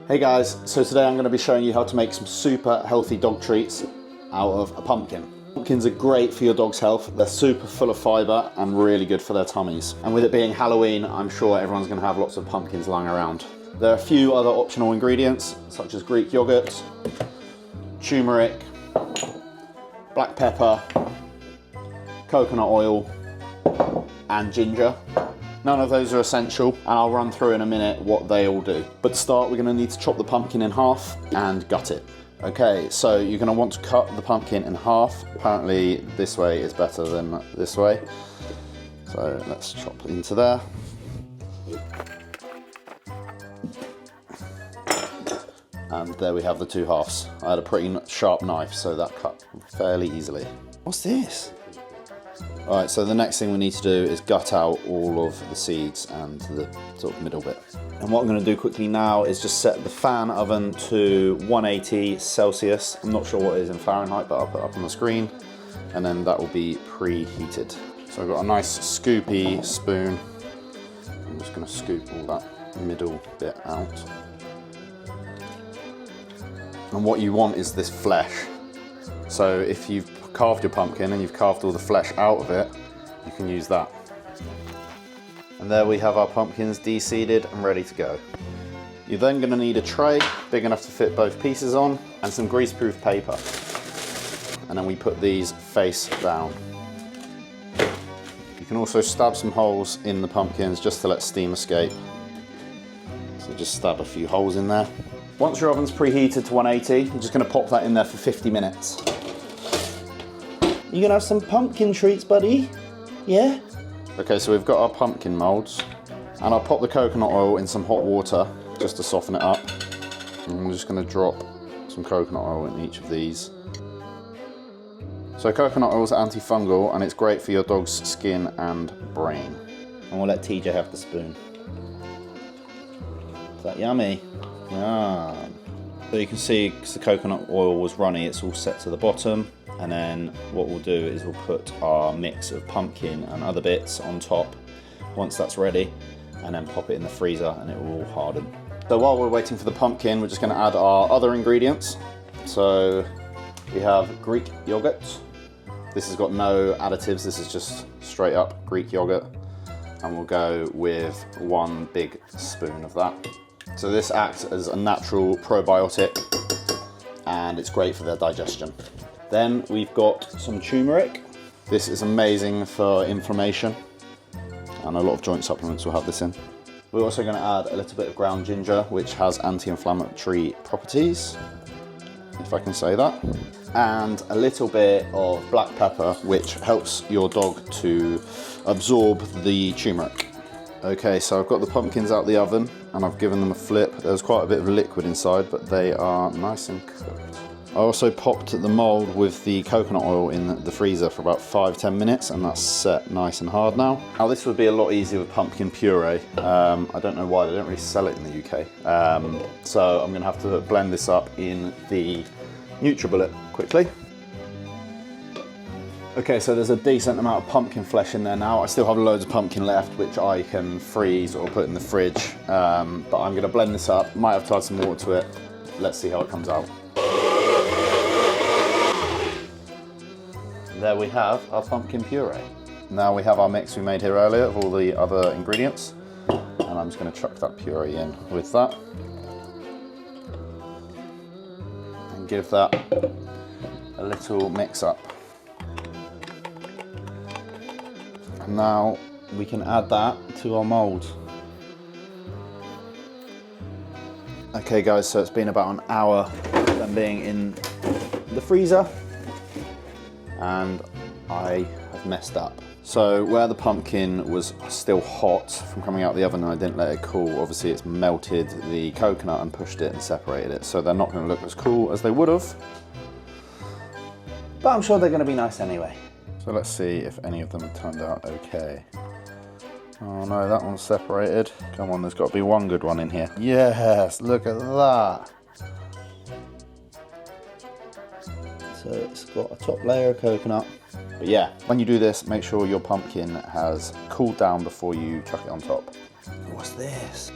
Hey guys, so today I'm going to be showing you how to make some super healthy dog treats out of a pumpkin. Pumpkins are great for your dog's health. They're super full of fibre and really good for their tummies. And with it being Halloween, I'm sure everyone's going to have lots of pumpkins lying around. There are a few other optional ingredients, such as Greek yogurt, turmeric, black pepper, coconut oil, and ginger. None of those are essential, and I'll run through in a minute what they all do. But to start, we're going to need to chop the pumpkin in half and gut it. Okay, so you're going to want to cut the pumpkin in half. Apparently this way is better than this way. So let's chop into there. And there we have the two halves. I had a pretty sharp knife, so that cut fairly easily. What's this? All right, so the next thing we need to do is gut out all of the seeds and the sort of middle bit. And what I'm going to do quickly now is just set the fan oven to 180 Celsius. I'm not sure what it is in Fahrenheit, but I'll put it up on the screen. And then that will be preheated. So I've got a nice scoopy spoon. I'm just going to scoop all that middle bit out. And what you want is this flesh. So if you've carved your pumpkin and you've carved all the flesh out of it, you can use that. And there we have our pumpkins de-seeded and ready to go. You're then going to need a tray big enough to fit both pieces on and some greaseproof paper. And then we put these face down. You can also stab some holes in the pumpkins just to let steam escape. So just stab a few holes in there. Once your oven's preheated to 180, you're just going to pop that in there for 50 minutes. You gonna have some pumpkin treats, buddy? Yeah? Okay, so we've got our pumpkin molds, and I'll pop the coconut oil in some hot water just to soften it up. And I'm just gonna drop some coconut oil in each of these. So coconut oil is antifungal and it's great for your dog's skin and brain. And we'll let TJ have the spoon. Is that yummy? Yum. So you can see, because the coconut oil was runny, it's all set to the bottom. And then what we'll do is we'll put our mix of pumpkin and other bits on top once that's ready, and then pop it in the freezer and it will all harden. So while we're waiting for the pumpkin, we're just going to add our other ingredients. So we have Greek yogurt. This has got no additives, this is just straight up Greek yogurt. And we'll go with 1 big spoon of that. So this acts as a natural probiotic and it's great for their digestion. Then we've got some turmeric. This is amazing for inflammation, and a lot of joint supplements will have this in. We're also going to add a little bit of ground ginger, which has anti-inflammatory properties, if I can say that, and a little bit of black pepper, which helps your dog to absorb the turmeric. Okay, so I've got the pumpkins out the oven and I've given them a flip. There's quite a bit of liquid inside, but they are nice and cooked. I also popped the mould with the coconut oil in the freezer for about 5-10 minutes, and that's set nice and hard now. Now this would be a lot easier with pumpkin puree. I don't know why, they don't really sell it in the UK. So I'm going to have to blend this up in the NutriBullet quickly. Okay, so there's a decent amount of pumpkin flesh in there now. I still have loads of pumpkin left, which I can freeze or put in the fridge. But I'm going to blend this up. Might have to add some water to it. Let's see how it comes out. There we have our pumpkin puree. Now we have our mix we made here earlier of all the other ingredients, and I'm just going to chuck that puree in with that and give that a little mix up. And now we can add that to our mould. Okay guys, so it's been about an hour of them being in the freezer, and I have messed up. So where the pumpkin was still hot from coming out of the oven and I didn't let it cool, obviously it's melted the coconut and pushed it and separated it, so they're not going to look as cool as they would have. But I'm sure they're going to be nice anyway. So let's see if any of them have turned out okay. Oh no, that one's separated. Come on, there's got to be one good one in here. Yes, look at that. So it's got a top layer of coconut. But yeah, when you do this, make sure your pumpkin has cooled down before you chuck it on top. What's this?